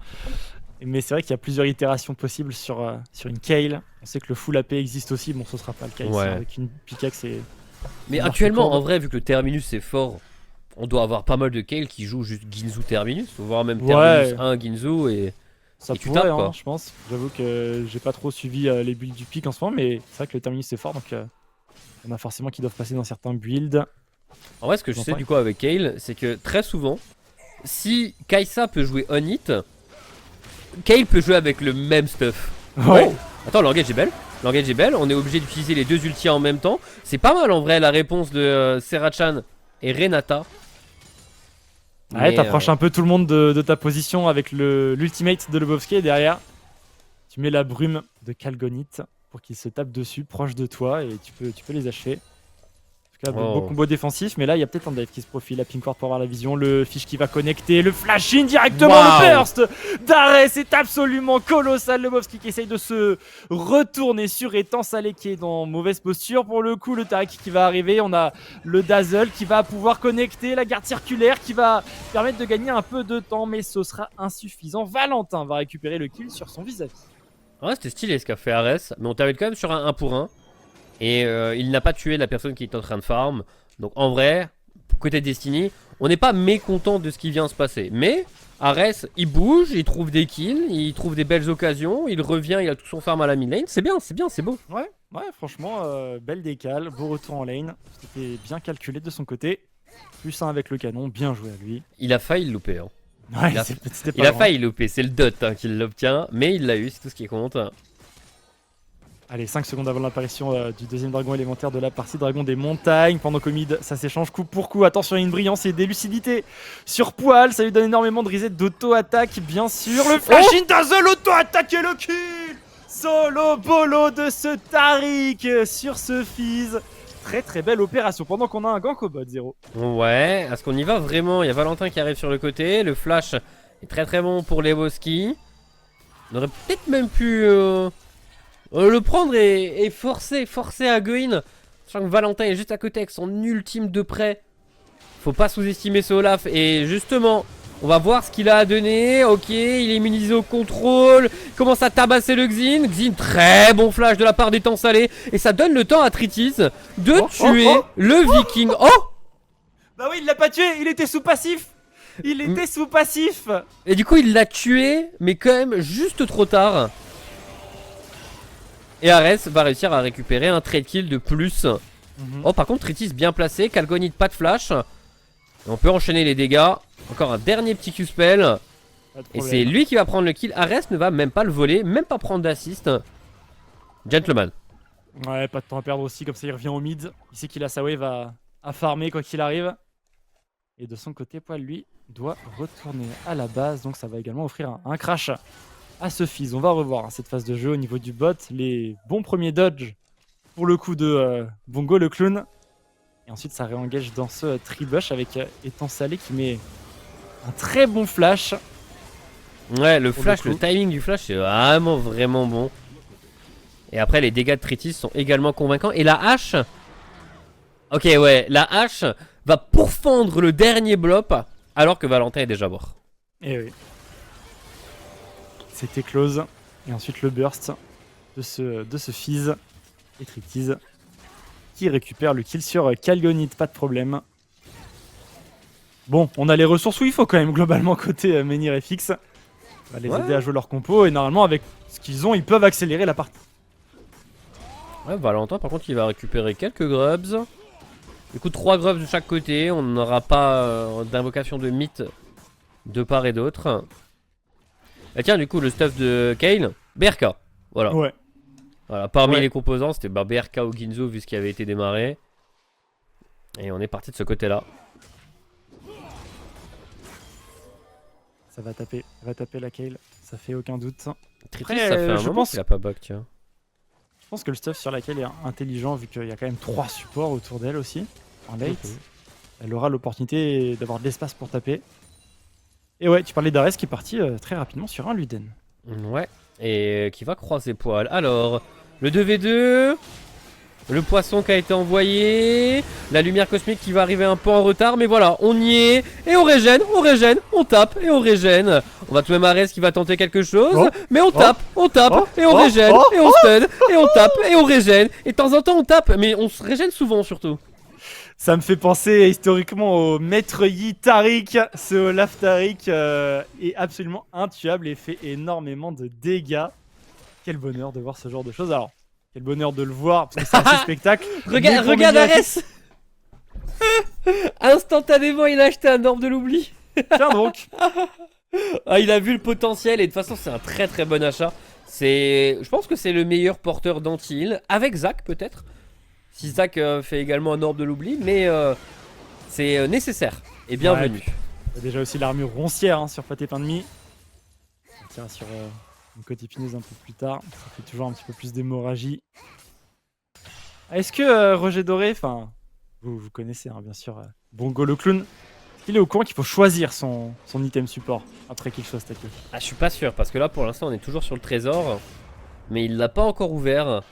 Mais c'est vrai qu'il y a plusieurs itérations possibles sur une Kayle. On sait que le full AP existe aussi. Bon, ce sera pas le cas ici, avec une pickaxe et... Mais actuellement, en vrai, vu que le Terminus est fort, on doit avoir pas mal de Kayle qui jouent juste Ginzu Terminus, voire même Terminus 1 Ginzu et... Ça et pourrait, tapes, quoi. Je pense. J'avoue que j'ai pas trop suivi les builds du pic en ce moment, mais c'est vrai que le Terminus est fort, donc on a forcément qui doivent passer dans certains builds. En vrai, ce que je sais du coup avec Kayle, c'est que très souvent, si Kai'Sa peut jouer on hit, Kayle peut jouer avec le même stuff. Ouais. Oh, attends, l'engage est belle. L'engage est belle. On est obligé d'utiliser les deux ultis en même temps. C'est pas mal en vrai la réponse de Serachan et Renata. Ouais, t'approches un peu tout le monde de ta position avec l'ultimate de Lebowski et derrière, tu mets la brume de Kalgonit pour qu'il se tape dessus, proche de toi et tu peux les achever. Là, beau combo défensif, mais là il y a peut-être un dive qui se profile. La Pinkward pour avoir la vision, le fish qui va connecter, le flash in directement, le burst d'arrêt, c'est absolument colossal. Le Movski qui essaye de se retourner sur Étang Salé qui est dans mauvaise posture pour le coup. Le Tariq qui va arriver, on a le Dazzle qui va pouvoir connecter, la garde circulaire qui va permettre de gagner un peu de temps, mais ce sera insuffisant. Valentin va récupérer le kill sur son vis-à-vis. Ouais, c'était stylé ce qu'a fait Ares, mais on t'arrête quand même sur un 1 pour 1. Et il n'a pas tué la personne qui est en train de farm. Donc en vrai, côté Destiny, on n'est pas mécontent de ce qui vient de se passer. Mais Ares, il bouge, il trouve des kills, il trouve des belles occasions, il revient, il a tout son farm à la mid lane. C'est bien, c'est beau. Ouais, franchement, belle décale, beau retour en lane. C'était bien calculé de son côté. Plus 1 avec le canon, bien joué à lui. Il a failli le louper. Hein. Ouais, il a failli le louper, c'est le dot hein, qui l'obtient. Mais il l'a eu, c'est tout ce qui compte. Allez, 5 secondes avant l'apparition du deuxième dragon élémentaire de la partie dragon des montagnes. Pendant qu'au mid, ça s'échange coup pour coup. Attention, il y a une brillance et des lucidités sur Poil. Ça lui donne énormément de reset d'auto-attaque, bien sûr. Le flash in Dazzle, auto-attaque et le kill. Solo bolo de ce Tariq sur ce Fizz. Très belle opération pendant qu'on a un gank au bot 0. Ouais, est-ce qu'on y va vraiment? Il y a Valentin qui arrive sur le côté. Le flash est très bon pour les Woski. On aurait peut-être même pu... le prendre et forcer à go in. Sachant que Valentin est juste à côté avec son ultime de près. Faut pas sous-estimer ce Olaf. Et justement, on va voir ce qu'il a à donner. Ok, il est immunisé au contrôle. Il commence à tabasser le Xin. Xin, très bon flash de la part d'Étang Salé. Et ça donne le temps à Tritis de tuer le Viking. Bah oui, il l'a pas tué, il était sous passif. Sous passif. Et du coup, il l'a tué, mais quand même juste trop tard. Et Ares va réussir à récupérer un trade kill de plus. Oh, par contre, Tritis bien placé. Calgonite, pas de flash. Et on peut enchaîner les dégâts. Encore un dernier petit Q-spell. Et c'est lui qui va prendre le kill. Ares ne va même pas le voler, même pas prendre d'assist. Gentleman. Ouais, pas de temps à perdre aussi. Comme ça, il revient au mid. Il sait qu'il a sa wave à farmer quoi qu'il arrive. Et de son côté, Poil, lui, doit retourner à la base. Donc, ça va également offrir un crash à ce Fizz. On va revoir cette phase de jeu au niveau du bot. Les bons premiers dodges pour le coup de Bongo le clown. Et ensuite ça réengage dans ce tribush avec Étang Salé qui met un très bon flash. Ouais, le flash, le timing du flash c'est vraiment bon. Et après les dégâts de Tritis sont également convaincants. Et la hache, ok ouais, la hache va pourfendre le dernier blob alors que Valentin est déjà mort. Et oui. C'était close. Et ensuite le burst de ce Fizz et Tritis qui récupère le kill sur Calgonite, pas de problème. Bon, on a les ressources où il faut quand même globalement côté Menhir FX. On va les aider à jouer leur compo et normalement avec ce qu'ils ont, ils peuvent accélérer la partie. Ouais, Valentin par contre il va récupérer quelques grubs. Du coup 3 grubs de chaque côté, on n'aura pas d'invocation de mythe de part et d'autre. Ah tiens, du coup, le stuff de Kayle, BRK. Voilà. Ouais. Voilà, parmi les composants, c'était BRK ou Ginzo vu ce qui avait été démarré. Et on est parti de ce côté-là. Ça va taper la Kayle, ça fait aucun doute. Tritis, ça fait un moment qu'il a pas back, tiens. Je pense que le stuff sur la Kayle est intelligent vu qu'il y a quand même 3 supports autour d'elle aussi. En late, elle aura l'opportunité d'avoir de l'espace pour taper. Et ouais, tu parlais d'Ares qui est parti très rapidement sur un Luden. Ouais, et qui va croiser Poil. Alors, le 2v2, le poisson qui a été envoyé, la lumière cosmique qui va arriver un peu en retard, mais voilà, on y est, et on régène, on tape, et on régène. On va tout de même Ares qui va tenter quelque chose, mais on tape, et on régène, et on stun, et on tape, et on régène, et de temps en temps on tape, mais on se régène souvent surtout. Ça me fait penser historiquement au Maître Yi Tariq. Ce Olaf Tariq est absolument intuable et fait énormément de dégâts. Quel bonheur de voir ce genre de choses. Alors, quel bonheur de le voir parce que c'est assez spectacle. Regarde Ares. Instantanément, il a acheté un orbe de l'oubli. Tiens donc. Ah, il a vu le potentiel et de toute façon, c'est un très bon achat. Je pense que c'est le meilleur porteur d'anti-heal avec Zac peut-être. Si Zac fait également un orbe de l'oubli, mais c'est nécessaire et bienvenu. Il y a déjà aussi l'armure roncière sur Pâté Pain de Mie. On tire sur une côte épineuse un peu plus tard. Ça fait toujours un petit peu plus d'hémorragie. Est-ce que Roger Doré, enfin, Vous connaissez, hein, bien sûr, Bongo le clown. Il est au courant qu'il faut choisir son item support après qu'il soit stacké. Ah, je suis pas sûr, parce que là, pour l'instant, on est toujours sur le trésor. Mais il l'a pas encore ouvert.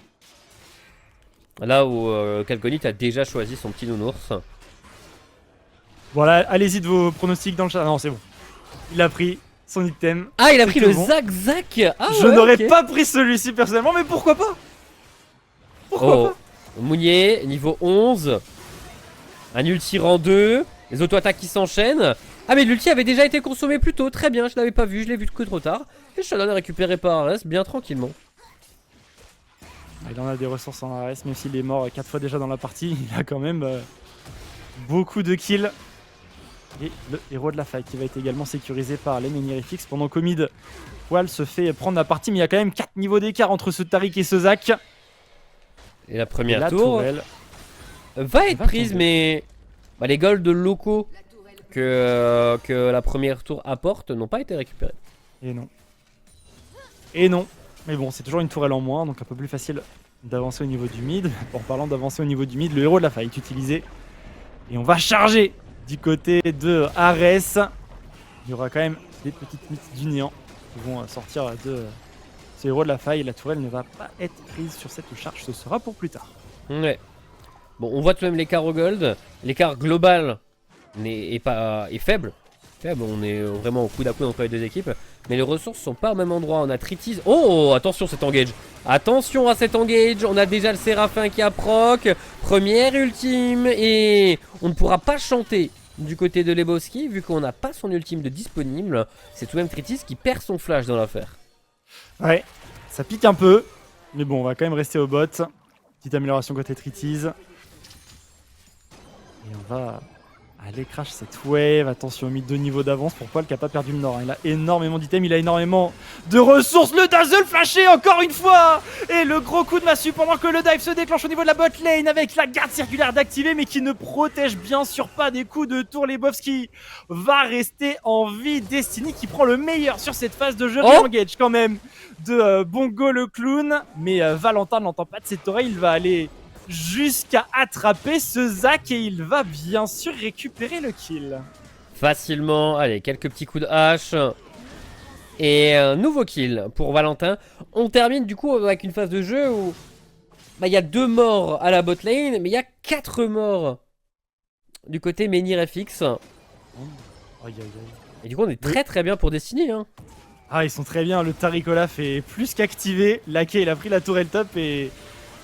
Là où Calgonite a déjà choisi son petit nounours. Voilà, allez-y de vos pronostics dans le chat. Ah non, c'est bon. Il a pris son item. Ah, il a C'est pris tout le bon. Zac Zac. Ah, Je ouais, n'aurais ok. pas pris celui-ci personnellement, mais pourquoi pas? Pourquoi Oh, pas? Mounier, niveau 11. Un ulti rang 2. Les auto-attaques qui s'enchaînent. Ah, mais l'ulti avait déjà été consommé plus tôt. Très bien, je l'avais pas vu, je l'ai vu que trop tard. Et Shadow est récupéré par Ares bien tranquillement. Il en a des ressources en ARS, même s'il est mort 4 fois déjà dans la partie. Il a quand même beaucoup de kills. Et le héros de la faille qui va être également sécurisé par les Menhir-FX pendant qu'Omid Poil se fait prendre la partie. Mais il y a quand même 4 niveaux d'écart entre ce Taric et ce Zac. Et la première La tour tourelle. va être va prise, tomber. mais bah, les golds locaux que la première tour apporte n'ont pas été récupérés. Et non. Et non. Mais bon, c'est toujours une tourelle en moins, donc un peu plus facile d'avancer au niveau du mid. En parlant d'avancer au niveau du mid, le héros de la faille est utilisé. Et on va charger du côté de Ares. Il y aura quand même des petites mythes du néant qui vont sortir de ce héros de la faille. La tourelle ne va pas être prise sur cette charge, ce sera pour plus tard. Ouais. Bon, on voit tout de même l'écart au gold. L'écart global est faible. On est vraiment au coude à coude entre les deux équipes. Mais les ressources sont pas au même endroit. On a Tritiz. Oh, attention cet engage. Attention à cet engage. On a déjà le Séraphin qui a proc. Première ultime. Et on ne pourra pas chanter du côté de Lebowski vu qu'on n'a pas son ultime de disponible. C'est tout de même Tritiz qui perd son flash dans l'affaire. Ouais, ça pique un peu. Mais bon, on va quand même rester au bot. Petite amélioration côté Tritiz. Et on va aller crash cette wave. Attention, mis 2 niveaux d'avance pour Poil qui a pas perdu le nord. Il a énormément d'items, il a énormément de ressources. Le Dazzle flashé encore une fois. Et le gros coup de massue pendant que le dive se déclenche au niveau de la bot lane avec la garde circulaire d'activer mais qui ne protège bien sûr pas des coups de tour. Lebowski va rester en vie. Destiny qui prend le meilleur sur cette phase de jeu. Oh, Re-engage quand même de Bongo le clown. Mais Valentin n'entend pas de cette oreille. Il va aller jusqu'à attraper ce Zac et il va bien sûr récupérer le kill. Facilement. Allez, quelques petits coups de hache. Et un nouveau kill pour Valentin. On termine du coup avec une phase de jeu où il y a 2 morts à la bot lane, mais il y a 4 morts du côté Menhir-FX. Aïe, aïe, aïe. Et du coup on est très très bien pour Destiny. Hein. Ah, ils sont très bien. Le Taric Olaf est plus qu'activé. Laquais, il a pris la tourelle top et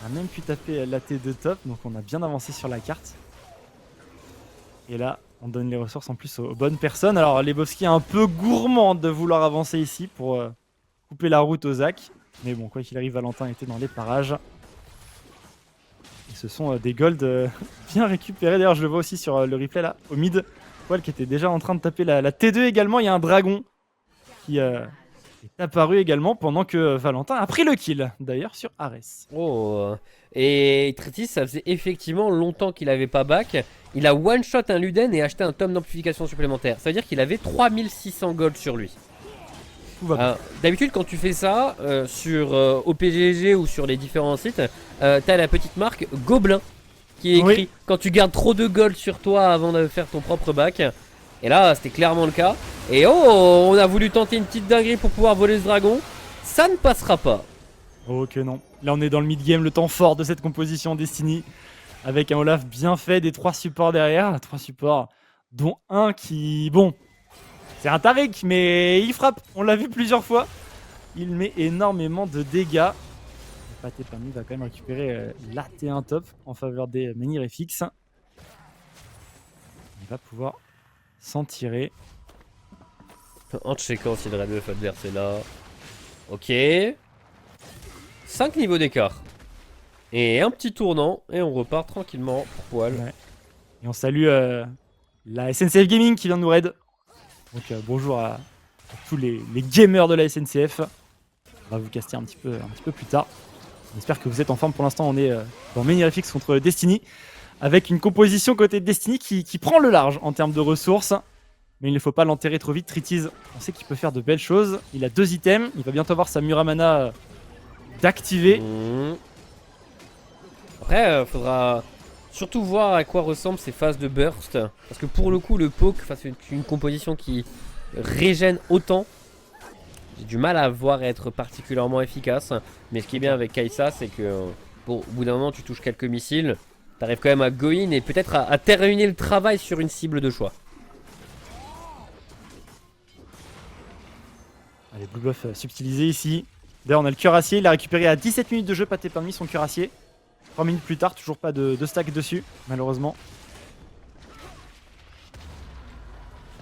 a même pu taper la T2 top. Donc on a bien avancé sur la carte. Et là, on donne les ressources en plus aux bonnes personnes. Alors Lebowski est un peu gourmand de vouloir avancer ici pour couper la route aux Zac. Mais bon, quoi qu'il arrive, Valentin était dans les parages. Et ce sont des golds bien récupérés. D'ailleurs, je le vois aussi sur le replay là, au mid. Poil qui était déjà en train de taper la T2 également. Il y a un dragon qui est apparu également pendant que Valentin a pris le kill, d'ailleurs, sur Ares. Oh. Et Tritis, ça faisait effectivement longtemps qu'il avait pas back. Il a one shot un Luden et acheté un tome d'amplification supplémentaire. Ça veut dire qu'il avait 3600 gold sur lui. Tout va bien. D'habitude quand tu fais ça sur OPGG ou sur les différents sites, t'as la petite marque Gobelin qui est écrit Oui. quand tu gardes trop de gold sur toi avant de faire ton propre back. Et là c'était clairement le cas. Et oh, on a voulu tenter une petite dinguerie pour pouvoir voler ce dragon. Ça ne passera pas. Oh que non. Là on est dans le mid-game, le temps fort de cette composition Destiny. Avec un Olaf bien fait, des 3 supports derrière. 3 supports dont un qui... Bon, c'est un Taric mais il frappe. On l'a vu plusieurs fois. Il met énormément de dégâts. Paté Permis va quand même récupérer la T1 top en faveur des Menhir-FX. Il va pouvoir s'en tirer. En checkant si le raid buff adverse est là. Ok. 5 niveaux d'écart. Et un petit tournant. Et on repart tranquillement pour Poil. Ouais. Et on salue la SNCF Gaming qui vient de nous raid. Donc bonjour à tous les gamers de la SNCF. On va vous caster un petit peu plus tard. J'espère que vous êtes en forme. Pour l'instant, on est dans Menhir-FX contre Destiny. Avec une composition côté de Destiny qui prend le large en termes de ressources. Mais il ne faut pas l'enterrer trop vite. Tritiz, on sait qu'il peut faire de belles choses. Il a 2 items. Il va bientôt avoir sa Muramana d'activer. Après, faudra Surtout voir à quoi ressemblent ces phases de burst. Parce que pour le coup, le poke, c'est une composition qui régène autant. J'ai du mal à voir être particulièrement efficace. Mais ce qui est bien avec Kai'Sa, c'est que bon, au bout d'un moment, tu touches quelques missiles. T'arrives quand même à go in et peut-être à terminer le travail sur une cible de choix. Allez, Blue Buff subtilisé ici. D'ailleurs, on a le cuirassier. Il a récupéré à 17 minutes de jeu, pâté pain de mie, son cuirassier. 3 minutes plus tard, toujours pas de stack dessus, malheureusement.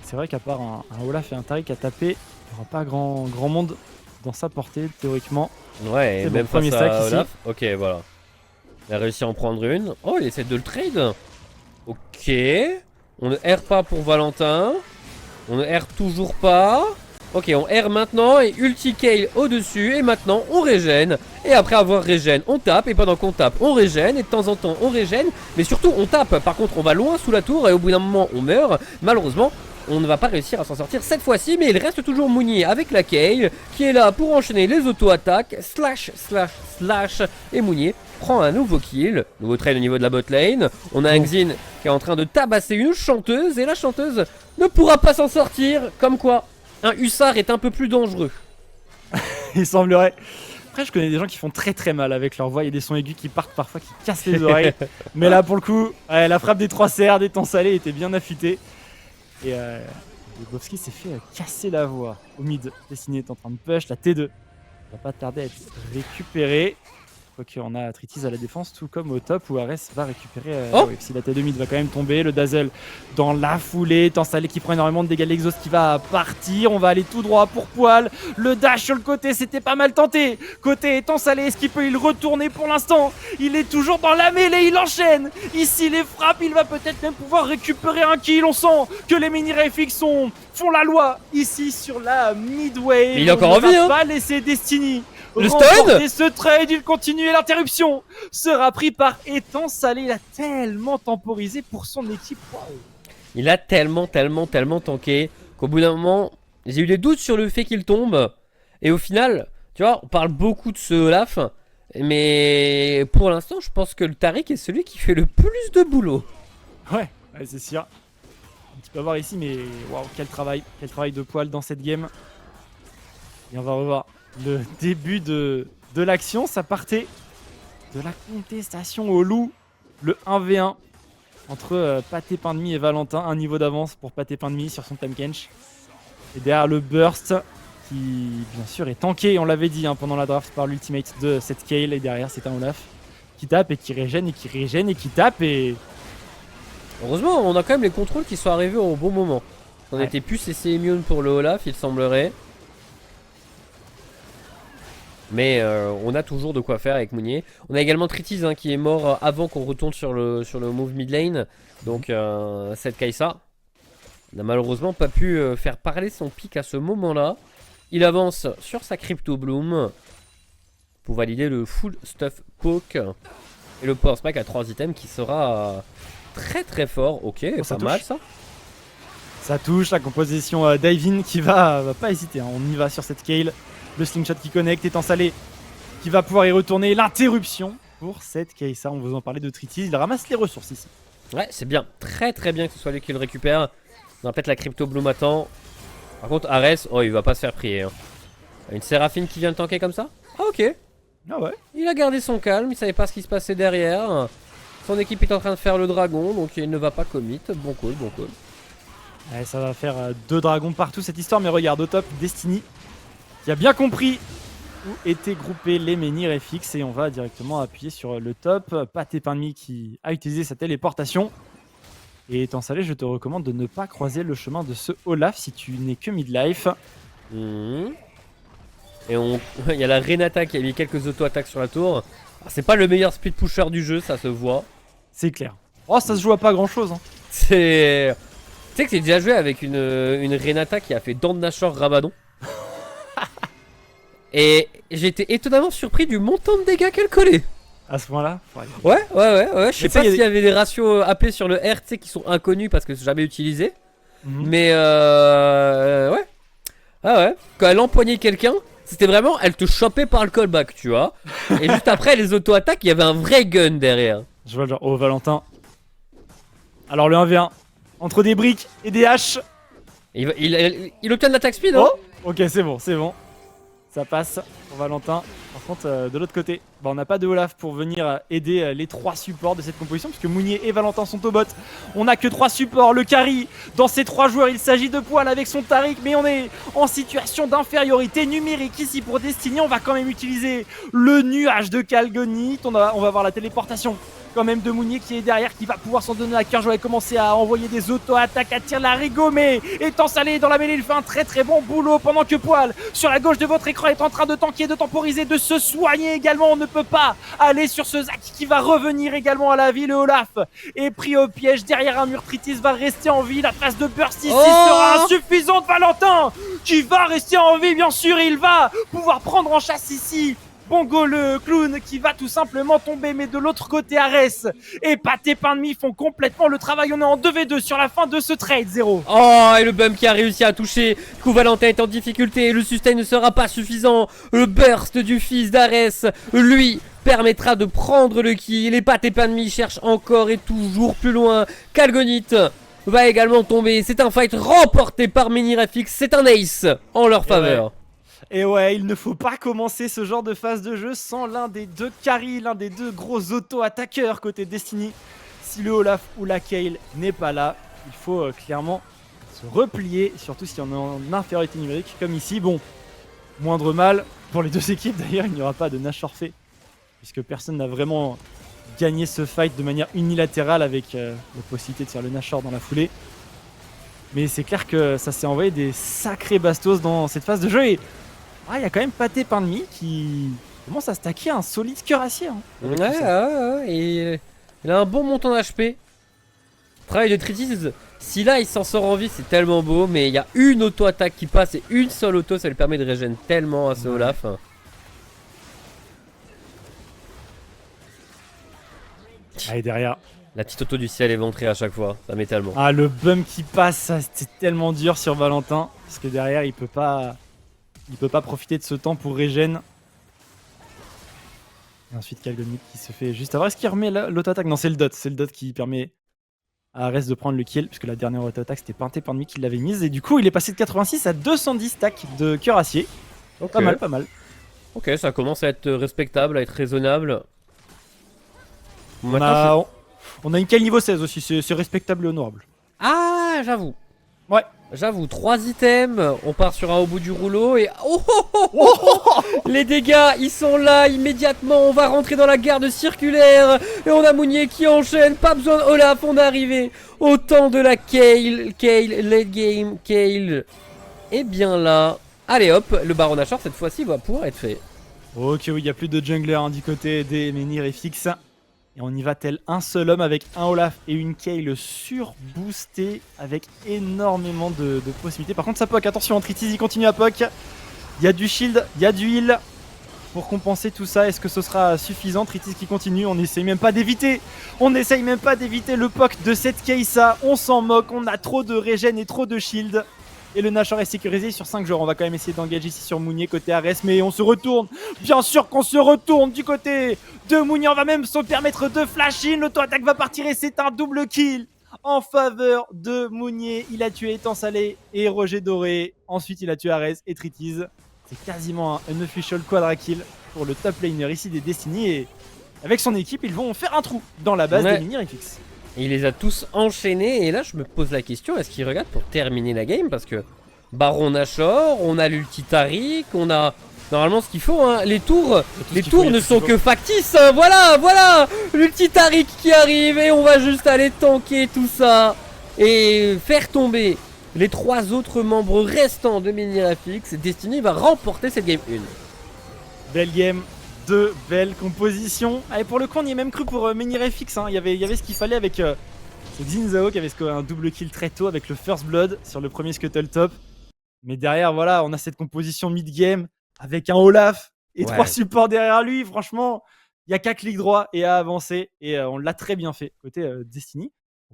C'est vrai qu'à part un Olaf et un Taric à taper, il n'y aura pas grand monde dans sa portée, théoriquement. Ouais, et bon, même premier face stack à ici. Olaf. Ok, voilà. Il a réussi à en prendre une. Oh, il essaie de le trade. Ok. On ne erre pas pour Valentin. On ne erre toujours pas. Ok, on erre maintenant et ulti Kayle au-dessus. Et maintenant, on régène. Et après avoir régène, on tape. Et pendant qu'on tape, on régène. Et de temps en temps, on régène. Mais surtout, on tape. Par contre, on va loin sous la tour. Et au bout d'un moment, on meurt. Malheureusement, on ne va pas réussir à s'en sortir cette fois-ci. Mais il reste toujours Mounier avec la Kayle, qui est là pour enchaîner les auto-attaques. Slash, slash, slash. Et Mounier prend un nouveau kill. Nouveau trade au niveau de la bot lane. On a un Xin qui est en train de tabasser une chanteuse. Et la chanteuse ne pourra pas s'en sortir. Comme quoi, un hussard est un peu plus dangereux. Il semblerait. Après, je connais des gens qui font très mal avec leur voix. Il y a des sons aigus qui partent parfois, qui cassent les oreilles. Mais là, pour le coup, ouais, la frappe des 3 CR des temps salés était bien affûtée. Et Dubovski s'est fait casser la voix. Au mid, Destiny est en train de push. La T2 va pas tarder à être récupérée. Quoique on a Tritis à la défense, tout comme au top où Ares va récupérer. Si la T2 mid va quand même tomber, le Dazzle dans la foulée, Temps salé qui prend énormément de dégâts, l'Exhaust qui va partir, on va aller tout droit pour Poil. Le dash sur le côté, c'était pas mal tenté. Côté Temps salé, est-ce qu'il peut y retourner pour l'instant? Il est toujours dans la mêlée, il enchaîne. Ici les frappes, il va peut-être même pouvoir récupérer un kill. On sent que les mini FX font la loi ici sur la midway. Mais il est encore en vie, hein. On va pas laisser Destiny le remporter ce trade, il continue et l'interruption sera pris par Étang Salé. Il a tellement temporisé pour son équipe. Wow. Il a tellement tanké qu'au bout d'un moment, j'ai eu des doutes sur le fait qu'il tombe. Et au final, tu vois, on parle beaucoup de ce Olaf. Mais pour l'instant, je pense que le Taric est celui qui fait le plus de boulot. Ouais, c'est sûr. Un petit peu à voir ici, mais waouh, quel travail de Poil dans cette game. Et on va revoir le début de l'action. Ça partait de la contestation au loup. Le 1v1 entre Pâté Pain de Mie et Valentin. Un niveau d'avance pour Pâté Pain de Mie sur son Tamekench. Et derrière le burst qui bien sûr est tanké, on l'avait dit pendant la draft, par l'ultimate de cette Kayle. Et derrière c'est un Olaf qui tape et qui régène et qui régène et qui tape. Et heureusement, on a quand même les contrôles qui sont arrivés au bon moment. On était plus cessé immune pour le Olaf, il semblerait. Mais on a toujours de quoi faire avec Mounier. On a également Tritis qui est mort avant qu'on retourne sur le move mid lane. Donc cette Kai'Sa n'a malheureusement pas pu faire parler son pic à ce moment-là. Il avance sur sa Crypto Bloom pour valider le full stuff poke. Et le power spike à 3 items qui sera très fort. Ok, pas mal ça. Ça touche la composition d'Ivin qui va pas hésiter. On y va sur cette Kayle. Le slingshot qui connecte, Étang Salé qui va pouvoir y retourner. L'interruption pour cette Kai'Sa. On vous en parlait de Tritis. Il ramasse les ressources ici. Ouais, c'est bien. Très bien que ce soit lui qui le récupère. On va peut-être la Crypto Bloom attend. Par contre, Ares, oh, il va pas se faire prier. Une Séraphine qui vient de tanker comme ça. Ah, ok. Ah ouais. Il a gardé son calme. Il savait pas ce qui se passait derrière. Son équipe est en train de faire le dragon. Donc il ne va pas commit. Bon call. Ouais, ça va faire 2 dragons partout cette histoire. Mais regarde, au top, Destiny qui a bien compris où étaient groupés les menhirs FX. Et on va directement appuyer sur le top. Pâté Pain de Mie qui a utilisé sa téléportation. Et Étang Salé, je te recommande de ne pas croiser le chemin de ce Olaf si tu n'es que midlife. Et il y a la Renata qui a mis quelques auto-attaques sur la tour. C'est pas le meilleur speed pusher du jeu, ça se voit. C'est clair. Oh, ça se joue à pas grand chose. C'est... Tu sais que j'ai déjà joué avec une Renata qui a fait Dent de Nashor Rabadon. Et j'étais étonnamment surpris du montant de dégâts qu'elle collait. À ce moment-là. Ouais. Je sais pas s'il y avait des ratios AP sur le R, tu sais, qui sont inconnus parce que c'est jamais utilisé. Mais ouais. Ah ouais. Quand elle empoignait quelqu'un, c'était vraiment, elle te chopait par le callback, tu vois. Et juste après les auto-attaques, il y avait un vrai gun derrière. Je vois genre, oh Valentin, Alors le 1v1 entre des briques et des haches. Il obtient de l'attaque speed, hein. Oh, ok, c'est bon, c'est bon. Ça passe pour Valentin. Par contre, de l'autre côté, on n'a pas de Olaf pour venir aider les 3 supports de cette composition, puisque Mounier et Valentin sont au bot. On n'a que 3 supports. Le carry, dans ces 3 joueurs, il s'agit de Poil avec son Taric, mais on est en situation d'infériorité numérique ici pour Destiny. On va quand même utiliser le nuage de Kalgonit. On va voir la téléportation quand même de Mounier qui est derrière, qui va pouvoir s'en donner à cœur. Je vais commencer à envoyer des auto-attaques à tir larigot, mais étant salé dans la mêlée, il fait un très bon boulot pendant que Poil, sur la gauche de votre écran, est en train de tanker, de temporiser, de se soigner également. On ne peut pas aller sur ce Zac qui va revenir également à la vie. Le Olaf est pris au piège derrière un mur. Tritis va rester en vie. La phase de burst ici sera insuffisante. Valentin qui va rester en vie, bien sûr, il va pouvoir prendre en chasse ici Bongo le clown qui va tout simplement tomber, mais de l'autre côté Arès et Pâté Pain de Mie font complètement le travail. On est en 2v2 sur la fin de ce trade 0. Oh, et le bump qui a réussi à toucher. Du coup, Valentin est en difficulté. Le sustain ne sera pas suffisant. Le burst du fils d'Arès, lui, permettra de prendre le kill. Et Pâté Pain de Mie cherche encore et toujours plus loin. Kalgonit va également tomber. C'est un fight remporté par Minirefix. C'est un ace en leur faveur. Et ouais, il ne faut pas commencer ce genre de phase de jeu sans l'un des 2 carry, l'un des 2 gros auto-attaqueurs côté Destiny. Si le Olaf ou la Kayle n'est pas là, il faut clairement se replier, surtout si on est en infériorité numérique comme ici. Bon, moindre mal pour les 2 équipes d'ailleurs, il n'y aura pas de Nash forfait, puisque personne n'a vraiment gagné ce fight de manière unilatérale avec la possibilité de faire le Nashor dans la foulée. Mais c'est clair que ça s'est envoyé des sacrés bastos dans cette phase de jeu. Et il y a quand même Pâté Pain de Mie qui commence à stacker un solide cuirassier. Hein, ouais, et il a un bon montant d'HP. Travail de Tritis, si là il s'en sort en vie, c'est tellement beau. Mais il y a une auto-attaque qui passe et une seule auto, ça lui permet de régénérer tellement à ce Olaf. Et derrière, la petite auto du ciel est ventrée à chaque fois, ça met tellement. Ah, le bump qui passe, ça c'était tellement dur sur Valentin. Parce que derrière, il peut pas profiter de ce temps pour régène. Et ensuite, Kalgonit qui se fait juste avoir. Est-ce qu'il remet l'auto-attaque? Non, c'est le dot. C'est le dot qui permet à Arès de prendre le kill. Puisque la dernière auto-attaque, c'était Pâté Pain de Mie qui l'avait mise. Et du coup, il est passé de 86 à 210 stacks de cuirassier. Okay. Pas mal, pas mal. Ok, ça commence à être respectable, à être raisonnable. On a une Kayle niveau 16 aussi. C'est respectable et honorable. Ah, j'avoue. Ouais. J'avoue, 3 items, on part sur un au bout du rouleau et... Les dégâts, ils sont là immédiatement, on va rentrer dans la garde circulaire. Et on a Mounier qui enchaîne, pas besoin de Olaf, on est arrivé au temps de la Kayle, late game, Kayle. Et bien là, allez hop, le Baron Nashor cette fois-ci va pouvoir être fait. Ok, oui, il n'y a plus de jungler hein, du côté des Minirefix. Et on y va tel un seul homme avec un Olaf et une Kayle surboostée avec énormément de possibilités. Par contre ça poke, attention, Tritis il continue à poke. Il y a du shield, il y a du heal pour compenser tout ça. Est-ce que ce sera suffisant? Tritis qui continue, on n'essaye même pas d'éviter. On n'essaye même pas d'éviter le poke de cette Kai'Sa. On s'en moque, on a trop de régène et trop de shield. Et le Nashor est sécurisé sur 5 joueurs. On va quand même essayer d'engager ici sur Mounier côté Arès. Mais on se retourne. Bien sûr qu'on se retourne du côté de Mounier. On va même se permettre de flash in. L'auto-attaque va partir et c'est un double kill en faveur de Mounier. Il a tué Étang Salé et Roger Doré. Ensuite il a tué Arès et Tritis. C'est quasiment un unofficial quadra kill pour le top laner ici des Destiny. Et avec son équipe ils vont faire un trou dans la base des Minirefix. Il les a tous enchaînés et là je me pose la question, est-ce qu'il regarde pour terminer la game? Parce que Baron Nashor, on a l'ulti Taric, on a normalement ce qu'il faut hein. Les tours ne sont que factices hein. Voilà l'ulti Taric qui arrive et on va juste aller tanker tout ça et faire tomber les 3 autres membres restants de Minirefix. Destiny va remporter cette game 1. Belle game. 2 belles compositions. Allez, pour le coup on y est même cru pour Minirefix hein. Il y avait ce qu'il fallait avec Xin Zhao qui avait un double kill très tôt avec le First Blood sur le premier Scuttle Top. Mais derrière voilà, on a cette composition mid-game avec un Olaf et 3 supports derrière lui. Franchement, il n'y a qu'à clic droit et à avancer. Et on l'a très bien fait côté Destiny.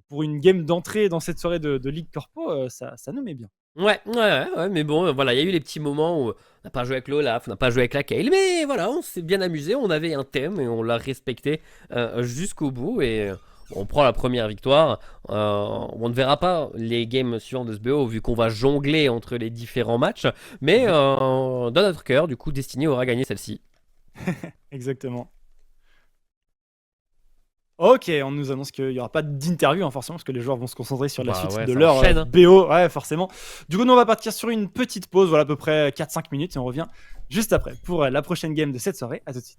Pour une game d'entrée dans cette soirée de Ligue Corpo, ça nous met bien. Ouais, mais bon, voilà, il y a eu les petits moments où on n'a pas joué avec l'Olaf, on n'a pas joué avec la Kayle, mais voilà, on s'est bien amusé, on avait un thème et on l'a respecté jusqu'au bout et on prend la première victoire. On ne verra pas les games suivants de ce BO vu qu'on va jongler entre les différents matchs. Mais dans notre cœur, du coup, Destiny aura gagné celle-ci. Exactement. Ok, on nous annonce qu'il n'y aura pas d'interview, forcément, parce que les joueurs vont se concentrer sur la suite de ça leur enchaîne, hein. BO. Ouais, forcément. Du coup, nous, on va partir sur une petite pause, voilà, à peu près 4-5 minutes, et on revient juste après pour la prochaine game de cette soirée. À tout de suite.